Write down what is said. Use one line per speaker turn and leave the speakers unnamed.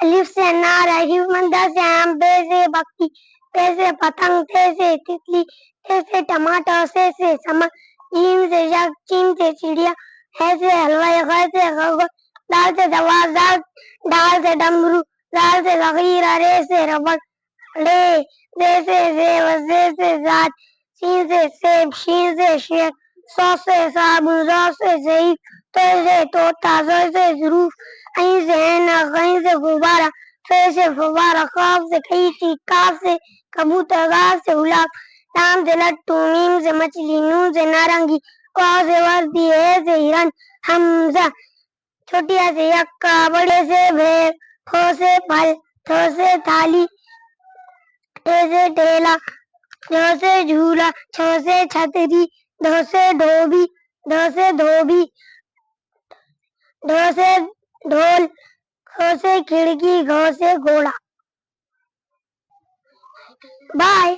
अलिफ से अनार, अहिमंदा से आम, बे से बकरी, पे से पतंग, थे से तितली, थे से टमाटर, से समक, जीम से जग, चीम से चिड़िया, है से हलवाई, ख से खरगोश, दाल से दवा, डाल से डमरू, दाल से ज़खीरा, रे से रबड़, ले, दे से जेब, जे से जात, शीन से सेब, शीन से शेर, सौ से साबुन, ज़ौ से ज़ईफ, तो से तोता, ज़ो से ज़रूफ, अहीं से ऐनक, गहीं से गुब्बारा, फे से फव्वारा, काफ से कैंची, काफ से कबूतर, गाफ से गुलाब, लाम से लट्टू, मीम से मछली, नून से नारंगी, वाव से वर्दी, हे से हिरन, हमजा, छोटिया से यक्का, बड़े से भेड़, फो से फल, थो से थाली, टे से ठेला, झ से झूला, छ से छतरी, ढ से धोबी, ढ से धोबी, ढ से ढोल, ख से खिड़की, घ से घोड़ा। बाय।